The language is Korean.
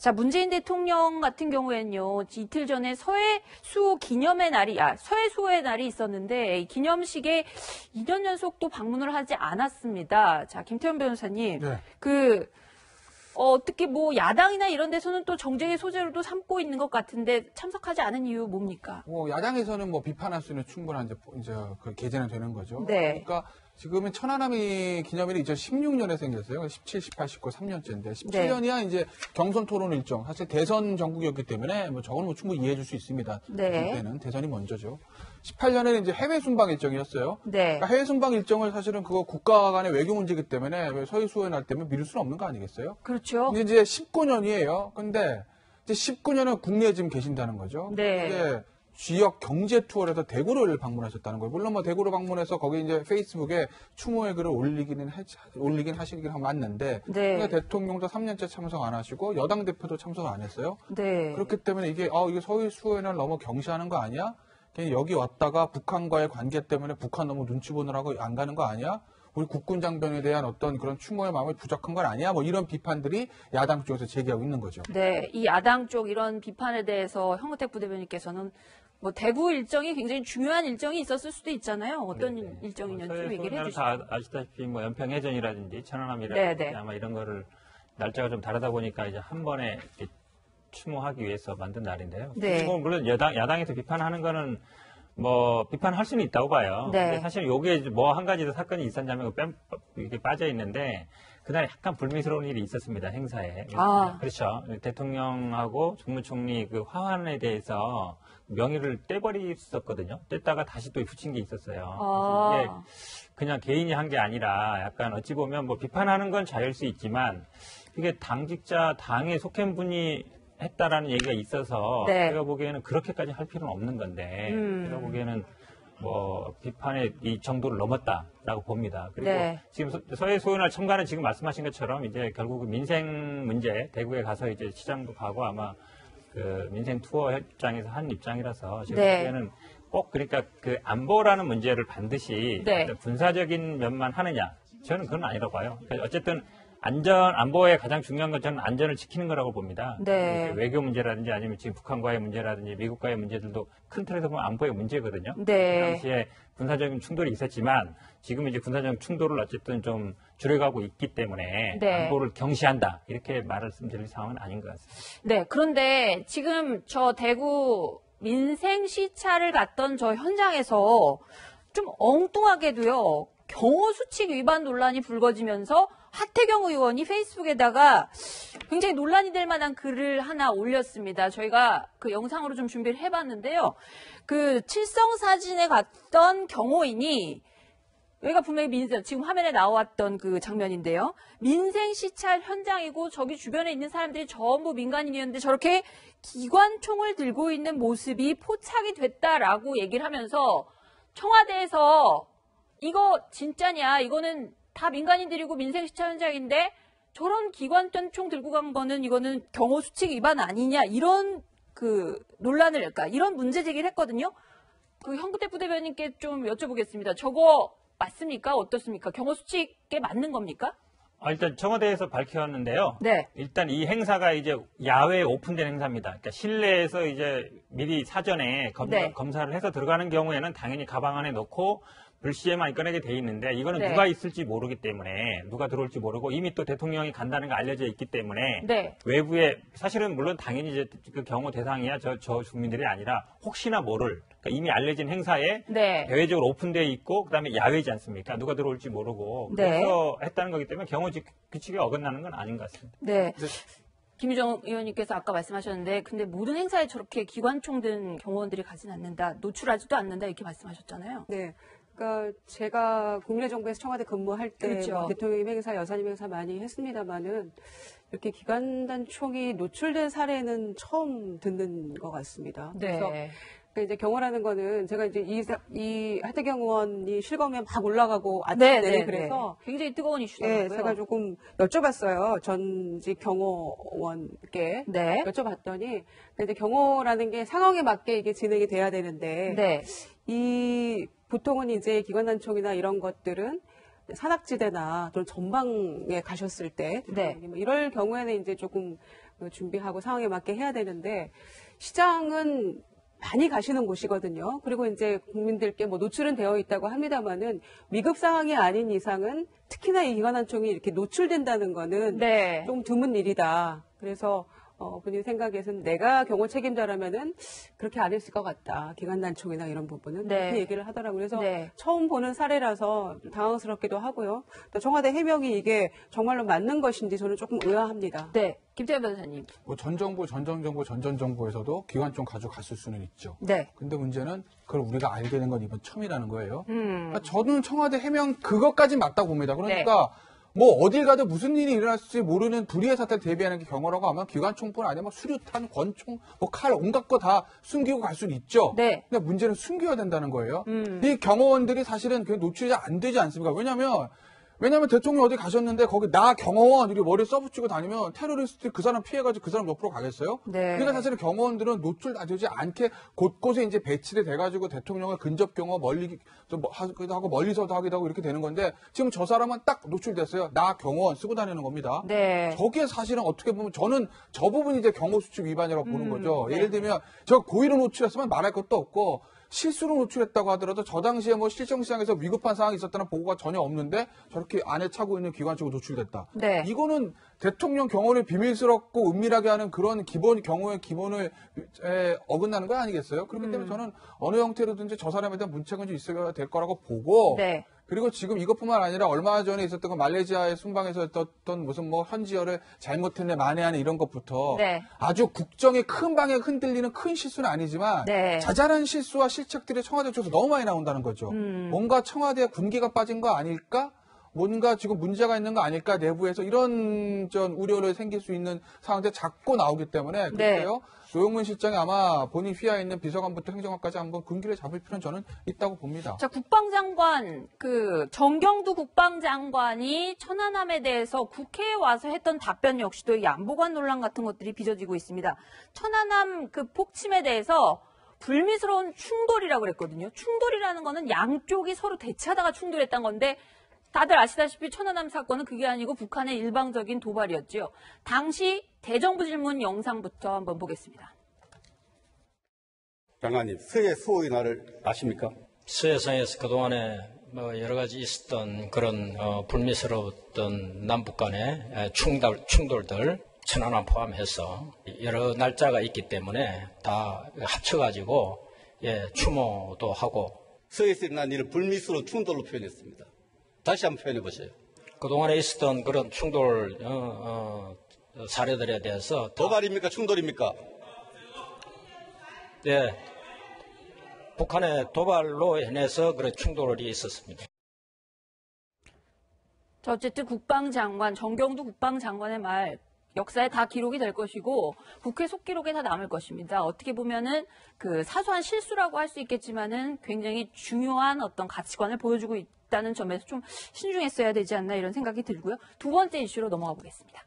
자, 문재인 대통령 같은 경우에는요, 이틀 전에 서해수호 기념의 날이, 서해수호의 날이 있었는데, 이 기념식에 2년 연속 또 방문을 하지 않았습니다. 자, 김태현 변호사님, 네. 특히 뭐 야당이나 이런 데서는 또 정쟁의 소재로도 삼고 있는 것 같은데 참석하지 않은 이유 뭡니까? 야당에서는 뭐 비판할 수 있는 충분한 이제 그 계제는 되는 거죠. 네. 그러니까 지금은 천안함이 기념일이 2016년에 생겼어요. 17, 18, 19, 3년째인데 17년이야 이제 경선 토론 일정. 사실 대선 전국이었기 때문에 저건 뭐 충분히 이해해 줄 수 있습니다. 네. 그때는 대선이 먼저죠. 18년에는 이제 해외 순방 일정이었어요. 네. 그러니까 해외 순방 일정을 사실은 그거 국가 간의 외교 문제이기 때문에 왜 서해수호의 날 때문에 미룰 수는 없는 거 아니겠어요? 그렇죠. 근데 이제 19년이에요. 근데 이제 19년은 국내에 지금 계신다는 거죠. 네. 이제 지역 경제 투어에서 대구를 방문하셨다는 거예요. 물론 뭐 대구를 방문해서 거기 이제 페이스북에 추모의 글을 올리긴 하시긴 맞는데 네. 대통령도 3년째 참석 안 하시고 여당 대표도 참석 안 했어요. 네. 그렇기 때문에 이게 서해수호의 날 너무 경시하는 거 아니야? 그냥 여기 왔다가 북한과의 관계 때문에 북한 너무 눈치 보느라고 안 가는 거 아니야? 우리 국군 장병에 대한 어떤 그런 추모의 마음이 부족한 건 아니야? 뭐 이런 비판들이 야당 쪽에서 제기하고 있는 거죠. 네, 이 야당 쪽 이런 비판에 대해서 현근택 부대변인께서는 뭐 대구 일정이 굉장히 중요한 일정이 있었을 수도 있잖아요. 어떤 일정이냐지 좀 얘기를 해주시죠. 다 아시다시피 뭐 연평해전이라든지 천안함이라든지 아마 이런 거를 날짜가 좀 다르다 보니까 이제 한 번에 추모하기 위해서 만든 날인데요. 네. 뭐 물론 야당에서 비판하는 거는 뭐 비판할 수는 있다고 봐요. 네. 근데 사실 요게 뭐 한 가지 더 사건이 있었냐면 이게 빠져 있는데 그날 약간 불미스러운 일이 있었습니다. 행사에. 그렇죠. 대통령하고 국무총리 그 화환에 대해서 명의를 떼버렸었거든요. 뗐다가 다시 또 붙인 게 있었어요. 이게 그냥 개인이 한 게 아니라 약간 어찌 보면 뭐 비판하는 건 자유일 수 있지만 이게 당직자 당에 속한 분이 했다라는 얘기가 있어서 제가 보기에는 그렇게까지 할 필요는 없는 건데 제가 보기에는 뭐 비판의 이 정도를 넘었다라고 봅니다. 그리고 지금 서해수호의 날 참가는 지금 말씀하신 것처럼 이제 결국 민생 문제 대구에 가서 이제 시장도 가고 아마 그 민생 투어 입장에서 한 입장이라서 제가 보기에는 꼭 그러니까 그 안보라는 문제를 반드시 군사적인 면만 하느냐 저는 그건 아니라고 봐요. 그러니까 어쨌든 안보에 가장 중요한 건 저는 안전을 지키는 거라고 봅니다. 외교 문제라든지 아니면 지금 북한과의 문제라든지 미국과의 문제들도 큰 틀에서 보면 안보의 문제거든요. 그 당시에 군사적인 충돌이 있었지만 지금 이제 군사적 충돌을 어쨌든 좀 줄여가고 있기 때문에 안보를 경시한다 이렇게 말씀드릴 상황은 아닌 것 같습니다. 네, 그런데 지금 저 대구 민생 시찰을 갔던 저 현장에서 좀 엉뚱하게도요 경호 수칙 위반 논란이 불거지면서 하태경 의원이 페이스북에다가 굉장히 논란이 될 만한 글을 하나 올렸습니다. 저희가 그 영상으로 좀 준비를 해봤는데요. 그 칠성 사진에 갔던 경호인이 여기가 분명히 지금 화면에 나왔던 그 장면인데요. 민생 시찰 현장이고 저기 주변에 있는 사람들이 전부 민간인이었는데 저렇게 기관총을 들고 있는 모습이 포착이 됐다라고 얘기를 하면서 청와대에서 이거 진짜냐? 이거는 다 민간인들이고 민생시찰 현장인데 저런 기관총 들고 간 거는 이거는 경호수칙 위반 아니냐? 이런 그 논란을, 그러니까 이런 문제 제기를 했거든요. 그 현근택 부대변인께 좀 여쭤보겠습니다. 저거 맞습니까? 어떻습니까? 경호수칙에 맞는 겁니까? 일단 청와대에서 밝혔는데요. 일단 이 행사가 이제 야외에 오픈된 행사입니다. 그러니까 실내에서 이제 미리 사전에 검사를 해서 들어가는 경우에는 당연히 가방 안에 넣고 불시에만 꺼내게 돼 있는데 이거는 누가 있을지 모르기 때문에 누가 들어올지 모르고 이미 또 대통령이 간다는 게 알려져 있기 때문에 외부에 사실은 물론 당연히 이제 그 경호 대상이야 저 주민들이 아니라 혹시나 모를 그러니까 이미 알려진 행사에 대외적으로 오픈되어 있고 그다음에 야외지 않습니까? 누가 들어올지 모르고 그래서 했다는 거기 때문에 경호 규칙에 어긋나는 건 아닌 것 같습니다. 김유정 의원님께서 아까 말씀하셨는데 근데 모든 행사에 저렇게 기관총 든 경호원들이 가진 않는다. 노출하지도 않는다 이렇게 말씀하셨잖아요. 그러니까 제가 국내 정부에서 청와대 근무할 때 뭐 대통령 행사, 여사님 행사 많이 했습니다만은 이렇게 기관단 총이 노출된 사례는 처음 듣는 것 같습니다. 그래서 그러니까 이제 경호라는 거는 제가 이제 이 하태경 의원이 실검에 막 올라가고 아침에 그래서 굉장히 뜨거운 이슈더라고요. 제가 조금 여쭤봤어요. 전직 경호원께 여쭤봤더니 이제 경호라는 게 상황에 맞게 이게 진행이 돼야 되는데 이 보통은 이제 기관단총이나 이런 것들은 산악지대나 또 전방에 가셨을 때 뭐 이럴 경우에는 이제 조금 준비하고 상황에 맞게 해야 되는데 시장은 많이 가시는 곳이거든요. 그리고 이제 국민들께 뭐 노출은 되어 있다고 합니다만은 위급 상황이 아닌 이상은 특히나 이 기관단총이 이렇게 노출된다는 거는 네. 좀 드문 일이다. 그래서 본인 생각에서는 내가 경호 책임자라면은 그렇게 안 했을 것 같다. 기관단총이나 이런 부분은 네. 그렇게 얘기를 하더라고요. 그래서 네. 처음 보는 사례라서 좀 당황스럽기도 하고요. 또 청와대 해명이 이게 정말로 맞는 것인지 저는 조금 의아합니다. 네. 김태현 변호사님. 뭐 전 정부, 전 정부에서도 기관총 가져갔을 수는 있죠. 네. 근데 문제는 그걸 우리가 알게 된 건 이번 처음이라는 거예요. 음. 그러니까 저는 청와대 해명 그것까지 맞다고 봅니다. 그러니까 뭐 어딜 가도 무슨 일이 일어날지 모르는 불의의 사태 대비하는 게 경호라고 하면 기관총뿐 아니라 뭐 수류탄, 권총, 뭐 칼, 온갖 거 다 숨기고 갈 수는 있죠. 네. 근데 문제는 숨겨야 된다는 거예요. 이 경호원들이 사실은 그 노출이 안 되지 않습니까? 왜냐면 대통령 어디 가셨는데 거기 나 경호원 이렇게 머리에 써붙이고 다니면 테러리스트들이 그 사람 피해가지고 그 사람 옆으로 가겠어요? 네. 그러니까 사실은 경호원들은 노출되지 않게 곳곳에 이제 배치돼 돼가지고 대통령을 근접 경호 멀리 하기도 하고 멀리서도 하기도 하고 이렇게 되는 건데 지금 저 사람은 딱 노출됐어요. 나 경호원 쓰고 다니는 겁니다. 네. 저게 사실은 어떻게 보면 저는 저 부분이 이제 경호수칙 위반이라고 보는 거죠. 네. 예를 들면 저 고의로 노출했으면 말할 것도 없고 실수로 노출했다고 하더라도 저 당시에 뭐 실정시장에서 위급한 상황이 있었다는 보고가 전혀 없는데 저렇게 안에 차고 있는 기관총으로 노출됐다. 네. 이거는 대통령 경호를 비밀스럽고 은밀하게 하는 그런 기본 경호의 기본을 어긋나는 거 아니겠어요? 그렇기 때문에 저는 어느 형태로든지 저 사람에 대한 문책은 좀 있어야 될 거라고 보고 네. 그리고 지금 이것뿐만 아니라 얼마 전에 있었던 건 말레이시아의 순방에서 했던 무슨 뭐 현지열을 잘못했네 만회하는 이런 것부터 네. 아주 국정의 큰 방향 흔들리는 큰 실수는 아니지만 네. 자잘한 실수와 실책들이 청와대 쪽에서 너무 많이 나온다는 거죠. 뭔가 청와대에 군기가 빠진 거 아닐까? 뭔가 지금 문제가 있는 거 아닐까 내부에서 이런 우려를 생길 수 있는 상황들이 자꾸 나오기 때문에 그래요. 노영문 실장이 아마 본인 휘하에 있는 비서관부터 행정관까지 한번 군기를 잡을 필요는 저는 있다고 봅니다. 자, 국방장관, 정경두 국방장관이 천안함에 대해서 국회에 와서 했던 답변 역시도 이 안보관 논란 같은 것들이 빚어지고 있습니다. 천안함 폭침에 대해서 불미스러운 충돌이라고 그랬거든요. 충돌이라는 거는 양쪽이 서로 대치하다가 충돌했던 건데 다들 아시다시피 천안함 사건은 그게 아니고 북한의 일방적인 도발이었죠. 당시 대정부 질문 영상부터 한번 보겠습니다. 장관님, 서해 수호의 날을 아십니까? 서해상에서 그동안에 여러 가지 있었던 그런 불미스러웠던 남북 간의 충돌들 천안함 포함해서 여러 날짜가 있기 때문에 다 합쳐가지고 추모도 하고 서해에서 일어난 일을 불미스러운 충돌로 표현했습니다. 다시 한번 표현해 보세요. 그동안에 있었던 그런 충돌 사례들에 대해서 도발입니까? 충돌입니까? 네, 북한의 도발로 인해서 그런 충돌이 있었습니다. 자, 어쨌든 국방장관, 정경두 국방장관의 말 역사에 다 기록이 될 것이고 국회 속기록에 다 남을 것입니다. 어떻게 보면은 사소한 실수라고 할 수 있겠지만은 굉장히 중요한 어떤 가치관을 보여주고 있다는 점에서 좀 신중했어야 되지 않나 이런 생각이 들고요. 두 번째 이슈로 넘어가 보겠습니다.